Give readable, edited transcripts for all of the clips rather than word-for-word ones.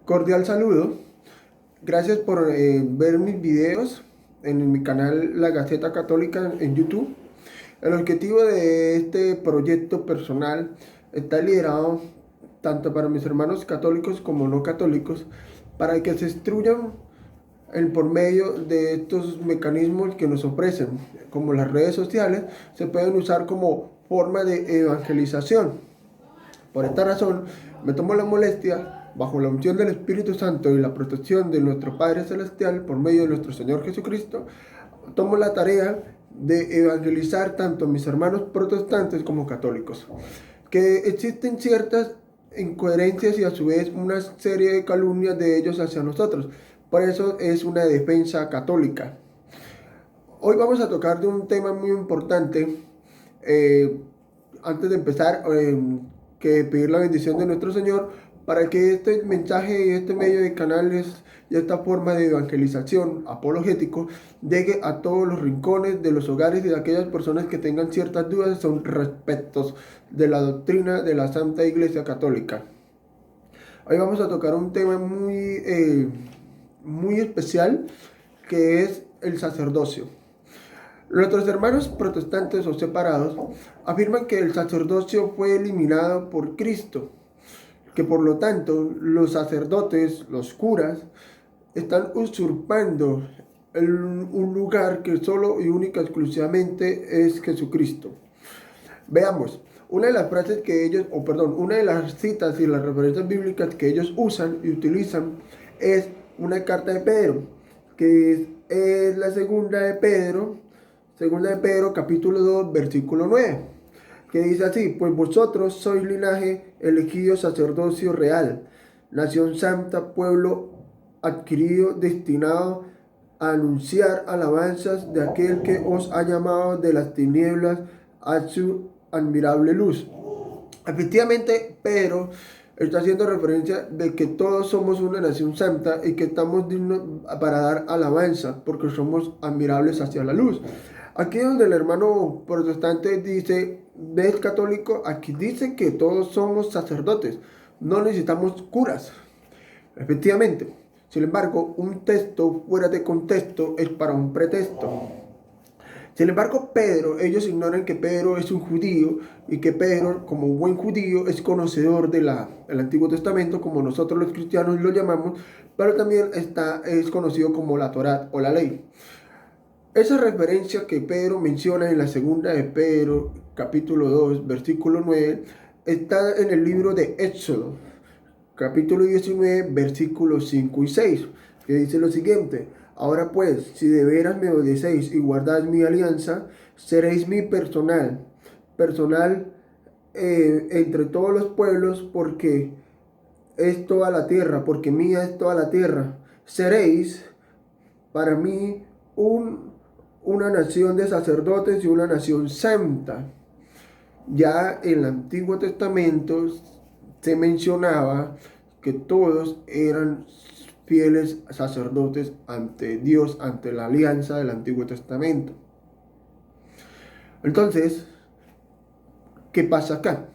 Cordial saludo. Gracias por ver mis videos en mi canal La Gaceta Católica en YouTube. El objetivo de este proyecto personal está liderado tanto para mis hermanos católicos como no católicos, para que se instruyan por medio de estos mecanismos que nos ofrecen, como las redes sociales, se pueden usar como forma de evangelización. Por esta razón, me tomo la molestia, bajo la unción del Espíritu Santo y la protección de nuestro Padre Celestial, por medio de nuestro Señor Jesucristo, tomo la tarea de evangelizar tanto a mis hermanos protestantes como católicos. Que existen ciertas incoherencias y a su vez una serie de calumnias de ellos hacia nosotros. Por eso es una defensa católica. Hoy vamos a tocar de un tema muy importante. Antes de empezar, que pedir la bendición de nuestro Señor para que este mensaje y este medio de canales y esta forma de evangelización apologético llegue a todos los rincones de los hogares y de aquellas personas que tengan ciertas dudas son respecto de la doctrina de la Santa Iglesia Católica. Hoy vamos a tocar un tema muy especial, que es el sacerdocio. Nuestros hermanos protestantes o separados afirman que el sacerdocio fue eliminado por Cristo, que por lo tanto los sacerdotes, los curas, están usurpando un lugar que solo y única exclusivamente es Jesucristo. Veamos, una de las frases que ellos, una de las citas y las referencias bíblicas que ellos usan y utilizan es una carta de Pedro, que es la segunda de Pedro capítulo 2, versículo 9, que dice así: pues vosotros sois linaje elegido, sacerdocio real, nación santa, pueblo adquirido, destinado a anunciar alabanzas de aquel que os ha llamado de las tinieblas a su admirable luz. Efectivamente, Pedro está haciendo referencia de que todos somos una nación santa y que estamos dignos para dar alabanza porque somos admirables hacia la luz. Aquí donde el hermano protestante dice, ¿ves católico? Aquí dice que todos somos sacerdotes, no necesitamos curas. Efectivamente. Sin embargo, un texto fuera de contexto es para un pretexto. Sin embargo, ellos ignoran que Pedro es un judío y que Pedro, como buen judío, es conocedor del Antiguo Testamento, como nosotros los cristianos lo llamamos, pero también es conocido como la Torá o la ley. Esa referencia que Pedro menciona en la segunda de Pedro, capítulo 2, versículo 9, está en el libro de Éxodo, capítulo 19, versículos 5 y 6, que dice lo siguiente: ahora pues, si de veras me obedecéis y guardáis mi alianza, seréis mi personal entre todos los pueblos, porque es toda la tierra, porque mía es toda la tierra. Seréis para mí una nación de sacerdotes y una nación santa. Ya en el Antiguo Testamento se mencionaba que todos eran fieles sacerdotes ante Dios, ante la alianza del Antiguo Testamento. Entonces, ¿qué pasa acá?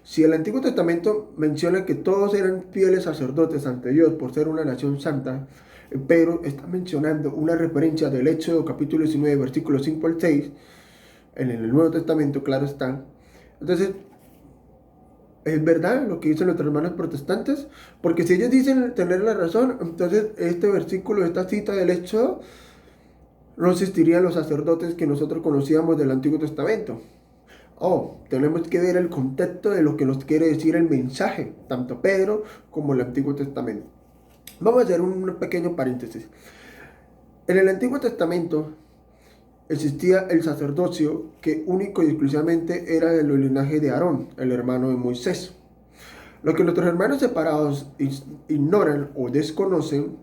Si el Antiguo Testamento menciona que todos eran fieles sacerdotes ante Dios por ser una nación santa, pero está mencionando una referencia del Éxodo capítulo 19, versículos 5 al 6, en el Nuevo Testamento, claro está. Entonces, ¿es verdad lo que dicen los hermanos protestantes? Porque si ellos dicen tener la razón, entonces este versículo, esta cita del Éxodo, no existirían los sacerdotes que nosotros conocíamos del Antiguo Testamento. Tenemos que ver el contexto de lo que nos quiere decir el mensaje, tanto Pedro como el Antiguo Testamento. Vamos a hacer un pequeño paréntesis. En el Antiguo Testamento existía el sacerdocio que único y exclusivamente era del linaje de Aarón, el hermano de Moisés. Lo que nuestros hermanos separados ignoran o desconocen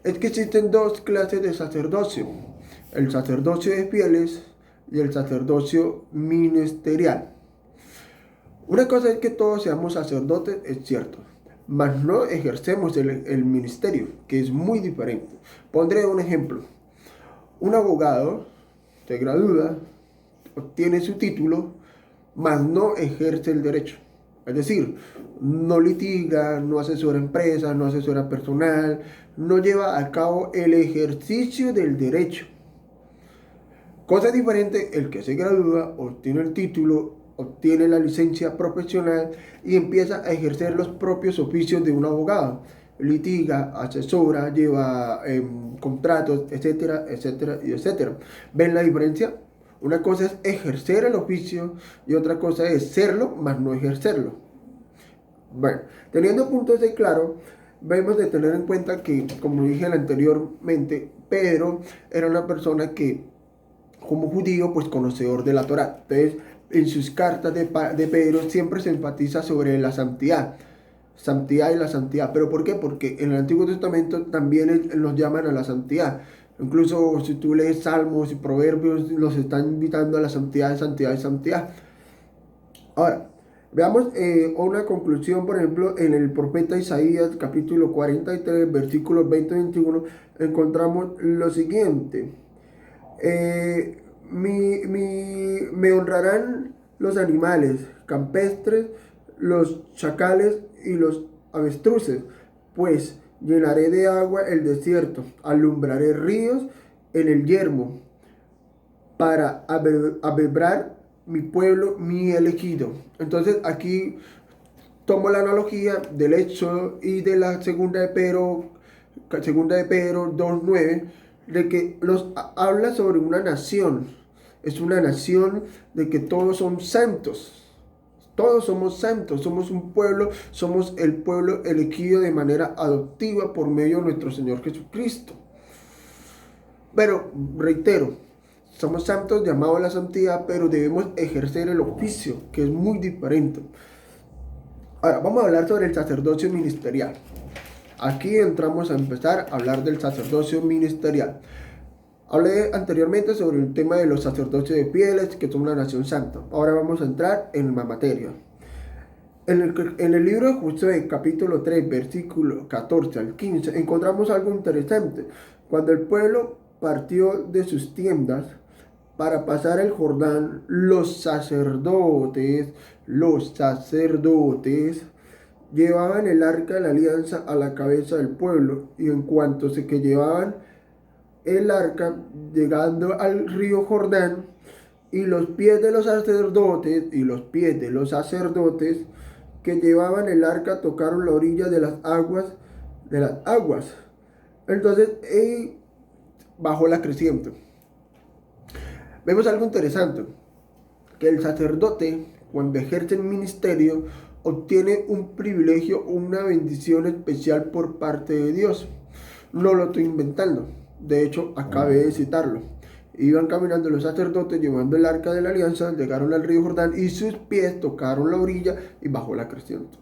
es que existen dos clases de sacerdocio: el sacerdocio de fieles y el sacerdocio ministerial. Una cosa es que todos seamos sacerdotes, es cierto, mas no ejercemos el ministerio, que es muy diferente. Pondré un ejemplo. Un abogado se gradúa, obtiene su título, mas no ejerce el derecho. Es decir, no litiga, no asesora empresas, no asesora personal, no lleva a cabo el ejercicio del derecho. Cosa diferente, el que se gradúa, obtiene el título, obtiene la licencia profesional y empieza a ejercer los propios oficios de un abogado. Litiga, asesora, lleva contratos, etcétera, etcétera y etcétera. ¿Ven la diferencia? Una cosa es ejercer el oficio y otra cosa es serlo, más no ejercerlo. Bueno, teniendo puntos de claro, debemos de tener en cuenta que, como dije anteriormente, Pedro era una persona que, como judío, pues conocedor de la Torá. Entonces, en sus cartas de Pedro siempre se enfatiza sobre la santidad. Santidad y la santidad. ¿Pero por qué? Porque en el Antiguo Testamento también nos llaman a la santidad. Incluso si tú lees Salmos y Proverbios, los están invitando a la santidad, santidad y santidad. Ahora, veamos una conclusión, por ejemplo, en el profeta Isaías, capítulo 43, versículos 20-21, encontramos lo siguiente. Me honrarán los animales campestres, los chacales y los avestruces, pues llenaré de agua el desierto, alumbraré ríos en el yermo, para abebrar mi pueblo, mi elegido. Entonces aquí tomo la analogía del Éxodo y de la segunda de Pedro 2:9, de que habla sobre una nación. Es una nación de que todos son santos. Todos somos santos, somos un pueblo, somos el pueblo elegido de manera adoptiva por medio de nuestro Señor Jesucristo. Pero, reitero, somos santos llamados a la santidad, pero debemos ejercer el oficio, que es muy diferente. Ahora, vamos a hablar sobre el sacerdocio ministerial. Aquí entramos a empezar a hablar del sacerdocio ministerial. Hablé anteriormente sobre el tema de los sacerdocios de fieles, que son una nación santa. Ahora vamos a entrar en la materia. En el libro de Josué, capítulo 3, versículo 14 al 15, encontramos algo interesante. Cuando el pueblo partió de sus tiendas para pasar el Jordán, los sacerdotes llevaban el arca de la alianza a la cabeza del pueblo, y en cuanto se que llevaban el arca, llegando al río Jordán, y los pies de los sacerdotes que llevaban el arca tocaron la orilla de las aguas. Entonces bajó la creciente. Vemos algo interesante, que el sacerdote, cuando ejerce el ministerio, obtiene un privilegio, una bendición especial por parte de Dios. No lo estoy inventando, de hecho acabé de citarlo. Iban caminando los sacerdotes llevando el arca de la alianza, llegaron al río Jordán y sus pies tocaron la orilla y bajó la creciente.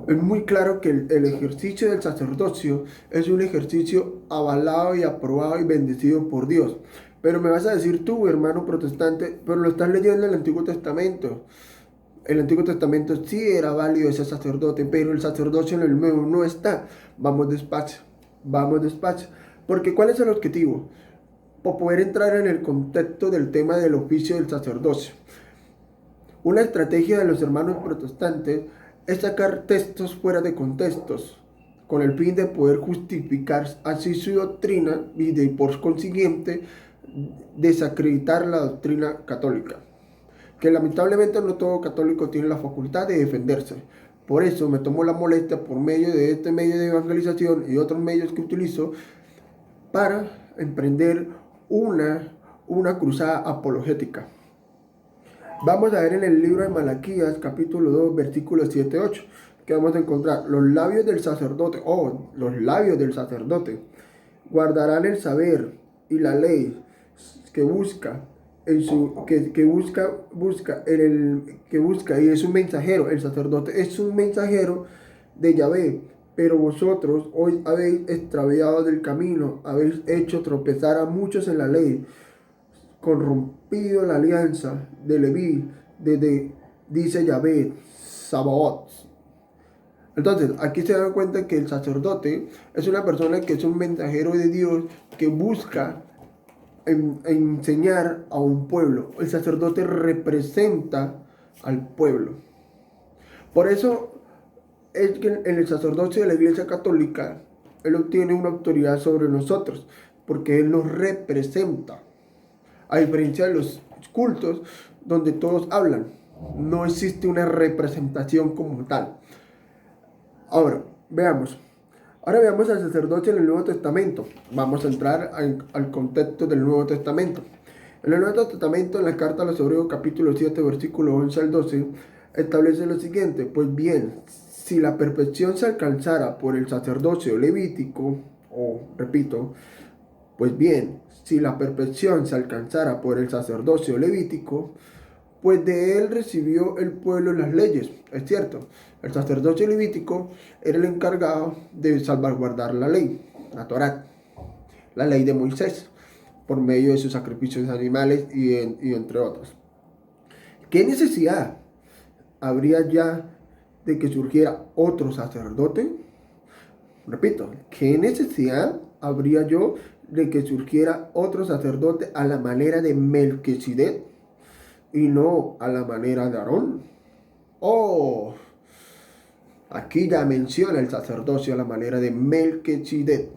Es muy claro que el ejercicio del sacerdocio es un ejercicio avalado y aprobado y bendecido por Dios. Pero me vas a decir tú, hermano protestante, pero lo estás leyendo en el Antiguo Testamento. El Antiguo Testamento sí era válido ese sacerdote, pero el sacerdocio en el Nuevo no está. Vamos despacio. Porque ¿cuál es el objetivo? Por poder entrar en el contexto del tema del oficio del sacerdocio. Una estrategia de los hermanos protestantes es sacar textos fuera de contextos, con el fin de poder justificar así su doctrina y de por consiguiente desacreditar la doctrina católica, que lamentablemente no todo católico tiene la facultad de defenderse. Por eso me tomo la molestia, por medio de este medio de evangelización y otros medios que utilizo, para emprender una cruzada apologética. Vamos a ver en el libro de Malaquías, capítulo 2, versículos 7-8, que vamos a encontrar: los labios del sacerdote, guardarán el saber y la ley que busca y es un mensajero. El sacerdote es un mensajero de Yahvé, pero vosotros hoy habéis extraviado del camino, habéis hecho tropezar a muchos en la ley, corrompido la alianza de Leví, dice Yahvé Sabaoth. Entonces, aquí se dan cuenta que el sacerdote es una persona que es un mensajero de Dios que busca enseñar a un pueblo. El sacerdote representa al pueblo. Por eso es que en el sacerdocio de la Iglesia Católica, Él obtiene una autoridad sobre nosotros, porque Él nos representa. A diferencia de los cultos donde todos hablan, no existe una representación como tal. Ahora veamos al sacerdocio en el Nuevo Testamento. Vamos a entrar al contexto del Nuevo Testamento. En el Nuevo Testamento, en la carta a los Hebreos capítulo 7, versículo 11 al 12, establece lo siguiente: pues bien, si la perfección se alcanzara por el sacerdocio levítico, pues bien, si la perfección se alcanzara por el sacerdocio levítico, pues de él recibió el pueblo las leyes. Es cierto, el sacerdocio levítico era el encargado de salvaguardar la ley, la Torá, la ley de Moisés, por medio de sus sacrificios animales y entre otros. ¿Qué necesidad habría ya de que surgiera otro sacerdote? Repito, ¿qué necesidad habría yo de que surgiera otro sacerdote a la manera de Melquisedec y no a la manera de Aarón? Oh, aquí ya menciona el sacerdocio a la manera de Melquisedec.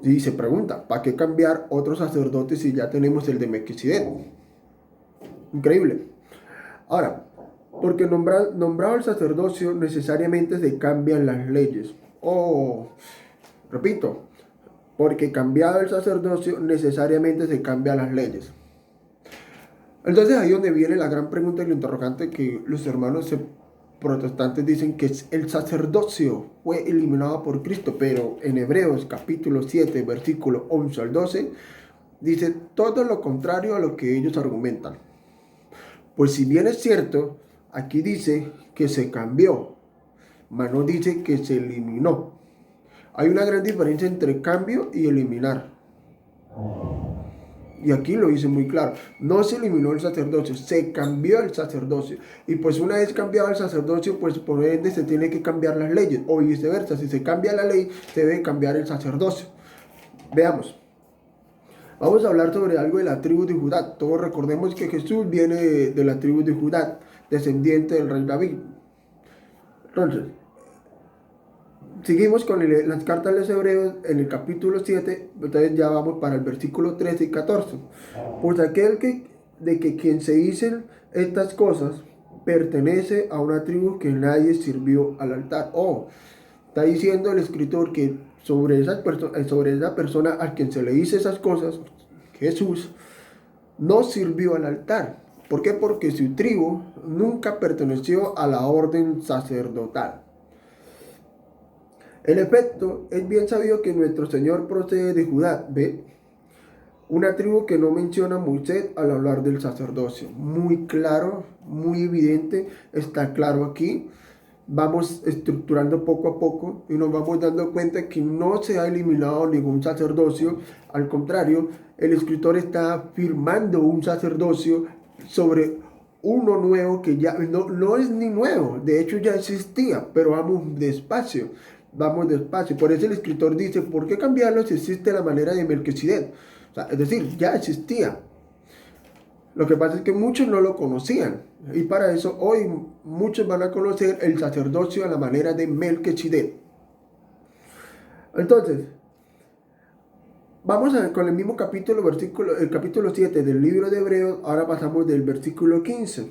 Y se pregunta, ¿para qué cambiar otro sacerdote si ya tenemos el de Melquisedec? Increíble. Ahora, porque nombrado el sacerdocio necesariamente se cambian las leyes. Oh, repito, porque cambiado el sacerdocio necesariamente se cambian las leyes. Entonces ahí es donde viene la gran pregunta y lo interrogante que los hermanos protestantes dicen que el sacerdocio fue eliminado por Cristo, pero en Hebreos capítulo 7, versículo 11 al 12, dice todo lo contrario a lo que ellos argumentan. Pues si bien es cierto, aquí dice que se cambió, mas no dice que se eliminó. Hay una gran diferencia entre cambio y eliminar. Y aquí lo dice muy claro, no se eliminó el sacerdocio, se cambió el sacerdocio. Y pues una vez cambiado el sacerdocio, pues por ende se tiene que cambiar las leyes, o viceversa, si se cambia la ley, se debe cambiar el sacerdocio. Veamos. Vamos a hablar sobre algo de la tribu de Judá. Todos recordemos que Jesús viene de la tribu de Judá, descendiente del rey David. Entonces, seguimos con las cartas de los Hebreos en el capítulo 7, entonces ya vamos para el versículo 13 y 14. Pues aquel de que quien se dicen estas cosas pertenece a una tribu que nadie sirvió al altar. Oh, está diciendo el escritor que sobre esa persona a quien se le dice esas cosas, Jesús, no sirvió al altar. ¿Por qué? Porque su tribu nunca perteneció a la orden sacerdotal. En efecto, es bien sabido que nuestro Señor procede de Judá, ¿ve? Una tribu que no menciona a Moisés al hablar del sacerdocio. Muy claro, muy evidente, está claro aquí. Vamos estructurando poco a poco y nos vamos dando cuenta que no se ha eliminado ningún sacerdocio. Al contrario, el escritor está afirmando un sacerdocio sobre uno nuevo que ya no es ni nuevo, de hecho ya existía, pero vamos despacio. Por eso el escritor dice, ¿por qué cambiarlo si existe la manera de Melquisedec? O sea, es decir, ya existía. Lo que pasa es que muchos no lo conocían. Y para eso hoy muchos van a conocer el sacerdocio a la manera de Melquisedec. Entonces, vamos con el mismo capítulo, el capítulo 7 del libro de Hebreos. Ahora pasamos del versículo 15,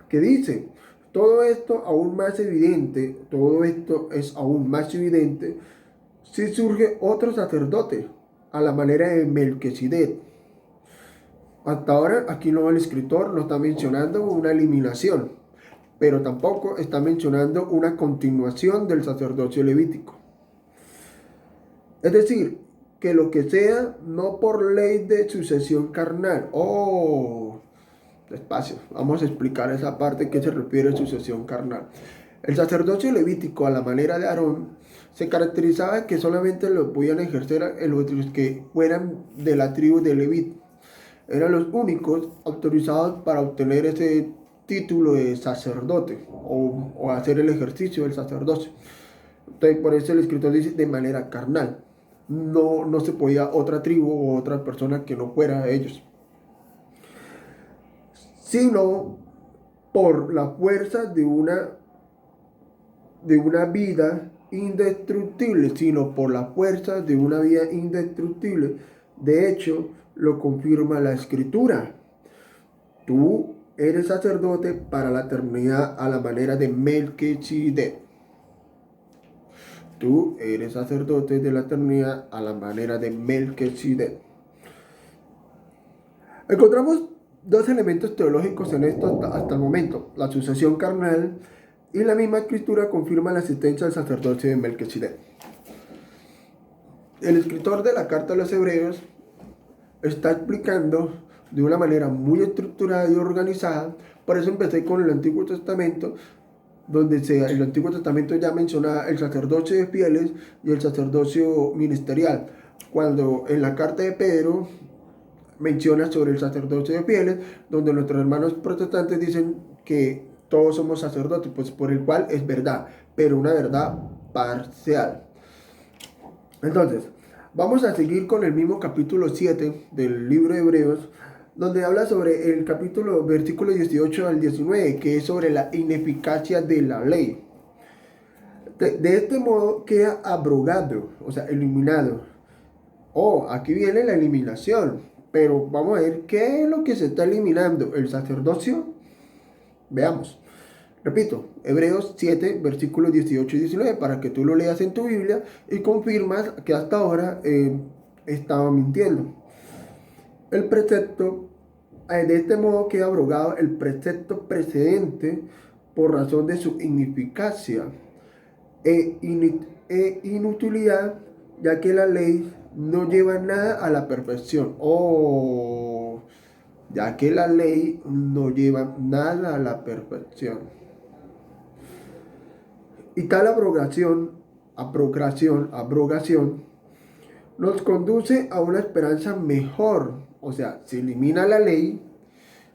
que dice, todo esto es aún más evidente si surge otro sacerdote a la manera de Melquisedec. Hasta ahora aquí el escritor no está mencionando una eliminación, pero tampoco está mencionando una continuación del sacerdocio levítico. Es decir, que lo que sea no por ley de sucesión carnal. Despacio, vamos a explicar esa parte que se refiere a sucesión carnal. El sacerdocio levítico a la manera de Aarón se caracterizaba de que solamente lo podían ejercer los que fueran de la tribu de Leví. Eran los únicos autorizados para obtener ese título de sacerdote o hacer el ejercicio del sacerdocio. Entonces, por eso el escritor dice de manera carnal. No se podía otra tribu o otra persona que no fuera de ellos. sino por la fuerza de una vida indestructible, sino por la fuerza de una vida indestructible. De hecho, lo confirma la Escritura. Tú eres sacerdote para la eternidad a la manera de Melquisedec. Tú eres sacerdote de la eternidad a la manera de Melquisedec. Encontramos dos elementos teológicos en esto hasta el momento: la sucesión carnal, y la misma Escritura confirma la existencia del sacerdocio de Melquisedec. El escritor de la carta a los Hebreos está explicando de una manera muy estructurada y organizada. Por eso empecé con el Antiguo Testamento, donde el Antiguo Testamento ya mencionaba el sacerdocio de fieles y el sacerdocio ministerial, cuando en la carta de Pedro menciona sobre el sacerdocio de fieles, donde nuestros hermanos protestantes dicen que todos somos sacerdotes, pues por el cual es verdad, pero una verdad parcial. Entonces, vamos a seguir con el mismo capítulo 7 del libro de Hebreos, donde habla sobre el capítulo, versículo 18 al 19, que es sobre la ineficacia de la ley. De este modo queda abrogado, o sea, eliminado. Aquí viene la eliminación, pero vamos a ver qué es lo que se está eliminando. ¿El sacerdocio? Veamos. Repito, Hebreos 7, versículos 18 y 19, para que tú lo leas en tu Biblia y confirmas que hasta ahora estaba mintiendo. El precepto, de este modo queda abrogado el precepto precedente por razón de su ineficacia e inutilidad, ya que la ley no lleva nada a la perfección. Ya que la ley no lleva nada a la perfección. Y tal abrogación nos conduce a una esperanza mejor. O sea, se elimina la ley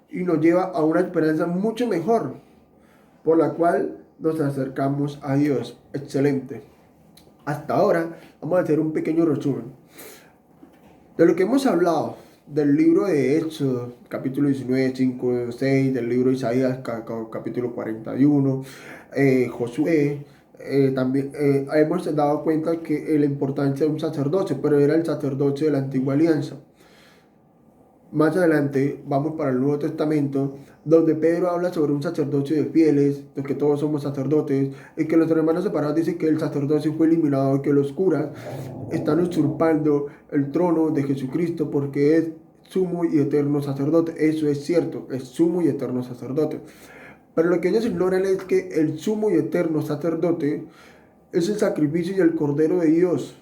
y nos lleva a una esperanza mucho mejor, por la cual nos acercamos a Dios. Excelente. Hasta ahora vamos a hacer un pequeño resumen de lo que hemos hablado del libro de Éxodo, capítulo 19, 5, 6, del libro de Isaías, capítulo 41, Josué. También hemos dado cuenta que la importancia de un sacerdocio, pero era el sacerdocio de la antigua alianza. Más adelante vamos para el Nuevo Testamento, donde Pedro habla sobre un sacerdocio de fieles, de que todos somos sacerdotes, y que los hermanos separados dicen que el sacerdocio fue eliminado y que los curas están usurpando el trono de Jesucristo porque es sumo y eterno sacerdote. Eso es cierto, es sumo y eterno sacerdote. Pero lo que ellos ignoran es que el sumo y eterno sacerdote es el sacrificio y el Cordero de Dios,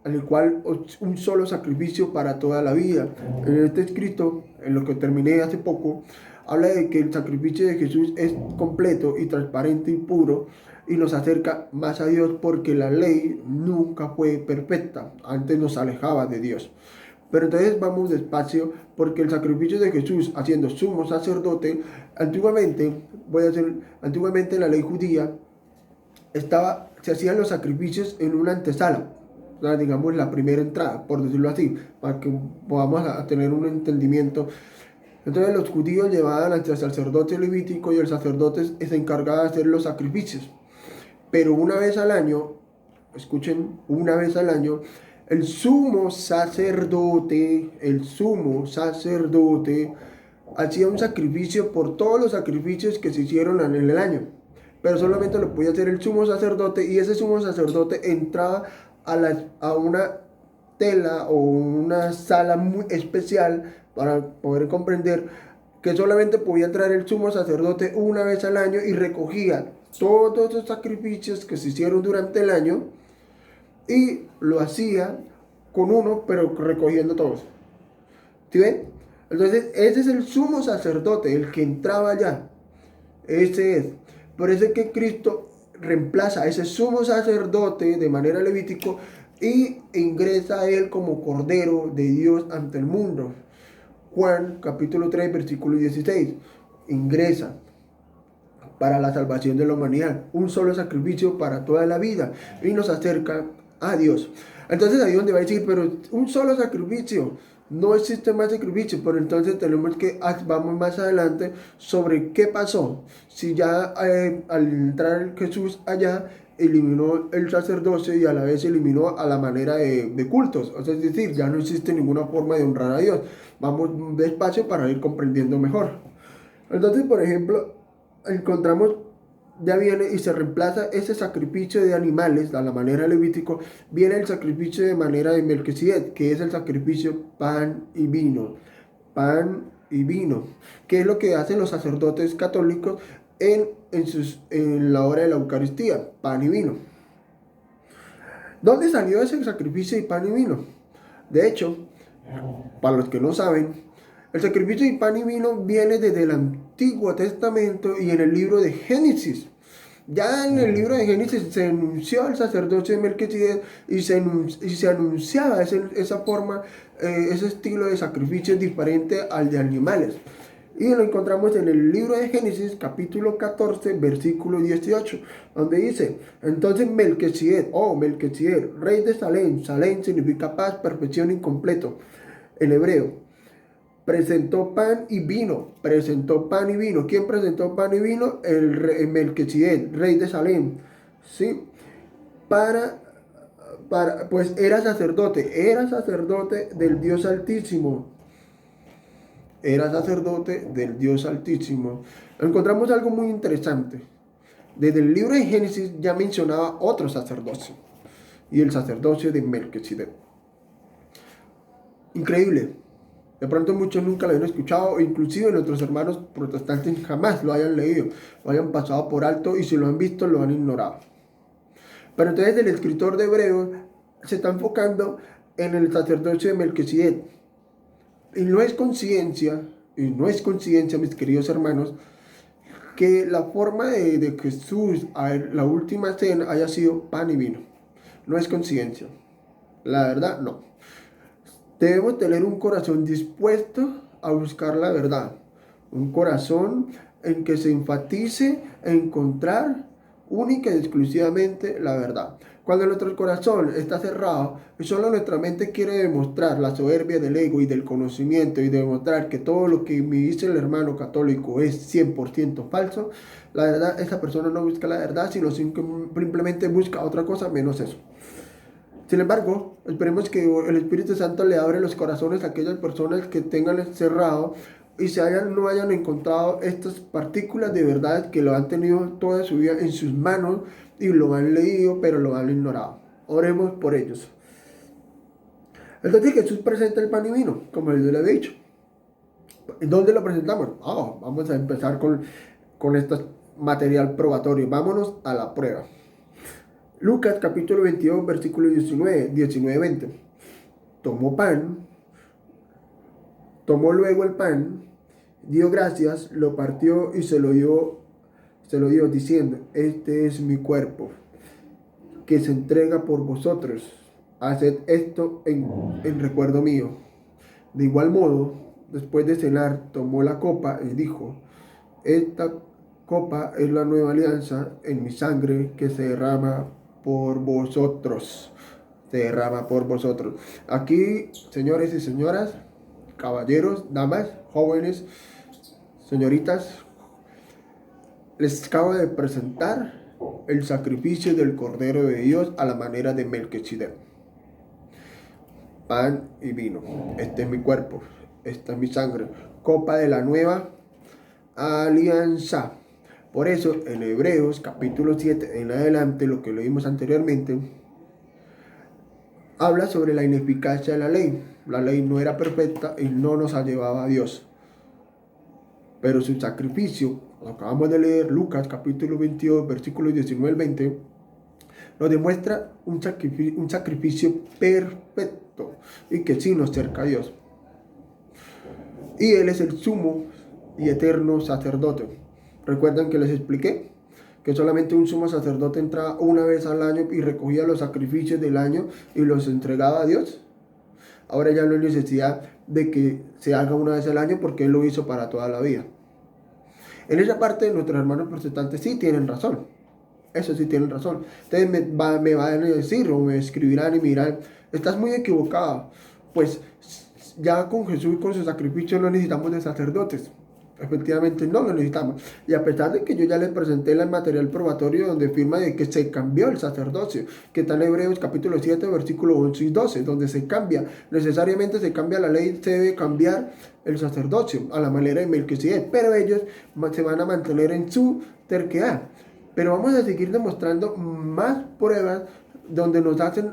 al cual un solo sacrificio para toda la vida. En este escrito, en lo que terminé hace poco, habla de que el sacrificio de Jesús es completo y transparente y puro, y nos acerca más a Dios, porque la ley nunca fue perfecta, antes nos alejaba de Dios. Pero entonces vamos despacio, porque el sacrificio de Jesús, haciendo sumo sacerdote, antiguamente en la ley judía, se hacían los sacrificios en una antesala, digamos la primera entrada, por decirlo así, para que podamos tener un entendimiento. Entonces los judíos llevaban ante el sacerdote levítico y el sacerdote se encargaba de hacer los sacrificios. Pero una vez al año, escuchen, una vez al año, el sumo sacerdote hacía un sacrificio por todos los sacrificios que se hicieron en el año. Pero solamente lo podía hacer el sumo sacerdote, y ese sumo sacerdote entraba a una tela o una sala muy especial, para poder comprender que solamente podía entrar el sumo sacerdote una vez al año, y recogía todos los sacrificios que se hicieron durante el año y lo hacía con uno, pero recogiendo todos. ¿Sí ven? Entonces ese es el sumo sacerdote, el que entraba allá. Ese es. Por eso es que Cristo reemplaza a ese sumo sacerdote de manera levítico y ingresa a él como Cordero de Dios ante el mundo. Juan capítulo 3 versículo 16. Ingresa para la salvación de la humanidad, un solo sacrificio para toda la vida, y nos acerca a Dios. Entonces ahí donde va a decir, pero un solo sacrificio, No existe más sacrificio, pero entonces tenemos que, vamos más adelante sobre qué pasó. Si ya al entrar Jesús allá, eliminó el sacerdocio y a la vez eliminó a la manera de cultos. O sea, es decir, ya no existe ninguna forma de honrar a Dios. Vamos despacio para ir comprendiendo mejor. Entonces, por ejemplo, encontramos, ya viene y se reemplaza ese sacrificio de animales a la manera levítico, viene el sacrificio de manera de Melquisedec, que es el sacrificio pan y vino. Pan y vino, que es lo que hacen los sacerdotes católicos en la hora de la Eucaristía, pan y vino. ¿Dónde salió ese sacrificio de pan y vino? De hecho, para los que no saben, el sacrificio de pan y vino viene desde el Antiguo Testamento y en el libro de Génesis. Ya en el libro de Génesis se anunció el sacerdocio de Melquisedec y se anunciaba esa forma, ese estilo de sacrificio diferente al de animales. Y lo encontramos en el libro de Génesis, capítulo 14, versículo 18, donde dice: entonces Melquisedec, rey de Salem, Salem significa paz, perfección y completo en hebreo, presentó pan y vino. ¿Quién presentó pan y vino? El Melquisedec, rey de Salem. ¿Sí? Pues era sacerdote del Dios Altísimo. Encontramos algo muy interesante. Desde el libro de Génesis ya mencionaba otro sacerdocio, y el sacerdocio de Melquisedec. Increíble. De pronto muchos nunca lo hayan escuchado, o inclusive nuestros hermanos protestantes jamás lo hayan leído, lo hayan pasado por alto, y si lo han visto lo han ignorado. Pero entonces el escritor de Hebreos se está enfocando en el sacerdocio de Melquisedec. Y no es coincidencia, mis queridos hermanos, que la forma de Jesús a la última cena haya sido pan y vino. No es coincidencia. La verdad, no. Debemos tener un corazón dispuesto a buscar la verdad. Un corazón en que se enfatice en encontrar única y exclusivamente la verdad. Cuando nuestro corazón está cerrado y solo nuestra mente quiere demostrar la soberbia del ego y del conocimiento y demostrar que todo lo que me dice el hermano católico es 100% falso, la verdad, esa persona no busca la verdad, sino simplemente busca otra cosa menos eso. Sin embargo, esperemos que el Espíritu Santo le abre los corazones a aquellas personas que tengan cerrado y no hayan encontrado estas partículas de verdad que lo han tenido toda su vida en sus manos y lo han leído, pero lo han ignorado. Oremos por ellos. Entonces Jesús presenta el pan y vino, como yo le había dicho. ¿Dónde lo presentamos? Vamos a empezar con este material probatorio. Vámonos a la prueba. Lucas capítulo 22, versículo 19-20. Tomó luego el pan, dio gracias, lo partió y se lo dio diciendo: este es mi cuerpo, que se entrega por vosotros. Haced esto en recuerdo mío. De igual modo, después de cenar, tomó la copa y dijo: esta copa es la nueva alianza en mi sangre, que se derrama por vosotros. Aquí, señores y señoras, caballeros, damas, jóvenes, señoritas, les acabo de presentar el sacrificio del Cordero de Dios a la manera de Melquisedec. Pan y vino. Este es mi cuerpo, esta es mi sangre. Copa de la nueva alianza. Por eso, en Hebreos capítulo 7 en adelante, lo que leímos anteriormente, habla sobre la ineficacia de la ley. La ley no era perfecta y no nos llevaba a Dios. Pero su sacrificio, lo acabamos de leer, Lucas capítulo 22, versículos 19 al 20, nos demuestra un sacrificio perfecto y que sí nos acerca a Dios. Y Él es el sumo y eterno sacerdote. ¿Recuerdan que les expliqué que solamente un sumo sacerdote entraba una vez al año y recogía los sacrificios del año y los entregaba a Dios? Ahora ya no hay necesidad de que se haga una vez al año, porque Él lo hizo para toda la vida. En esa parte nuestros hermanos protestantes sí tienen razón. Eso sí tienen razón. Ustedes me van a decir o me escribirán y me dirán: estás muy equivocado. Pues ya con Jesús y con su sacrificio no necesitamos de sacerdotes. Efectivamente no lo necesitamos. Y a pesar de que yo ya les presenté el material probatorio donde firma de que se cambió el sacerdocio, que está en Hebreos capítulo 7, versículo 11 y 12, donde se cambia, necesariamente se cambia la ley, se debe cambiar el sacerdocio a la manera de Melquisedec, pero ellos se van a mantener en su terquedad. Pero vamos a seguir demostrando más pruebas donde nos hacen,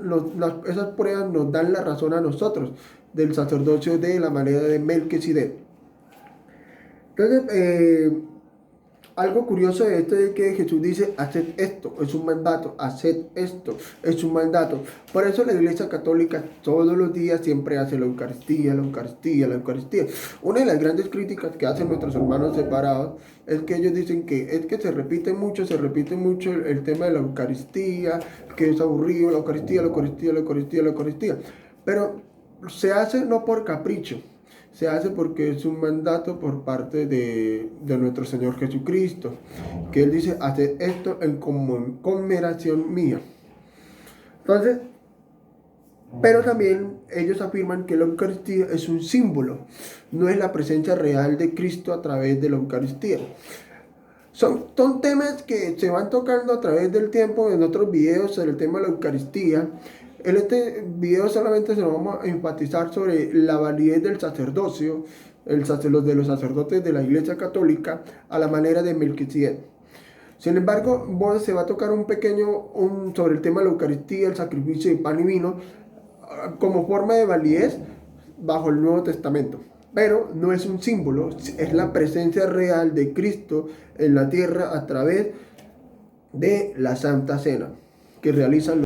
esas pruebas nos dan la razón a nosotros del sacerdocio de la manera de Melquisedec. Entonces, algo curioso de esto es que Jesús dice, haced esto, es un mandato, haced esto, es un mandato. Por eso la Iglesia Católica todos los días siempre hace la Eucaristía, la Eucaristía, la Eucaristía. Una de las grandes críticas que hacen nuestros hermanos separados es que ellos dicen que es que se repite mucho el tema de la Eucaristía, que es aburrido, la Eucaristía, la Eucaristía, la Eucaristía, la Eucaristía. Pero se hace no por capricho. Se hace porque es un mandato por parte de nuestro Señor Jesucristo, que Él dice, haced esto en conmemoración mía. Entonces, pero también ellos afirman que la Eucaristía es un símbolo, no es la presencia real de Cristo a través de la Eucaristía. Son temas que se van tocando a través del tiempo en otros videos sobre el tema de la Eucaristía. En este video solamente se nos vamos a enfatizar sobre la validez del sacerdocio, de los sacerdotes de la Iglesia Católica a la manera de Melquisedec. Sin embargo, se va a tocar sobre el tema de la Eucaristía, el sacrificio de pan y vino, como forma de validez bajo el Nuevo Testamento. Pero no es un símbolo, es la presencia real de Cristo en la tierra a través de la Santa Cena que realizan los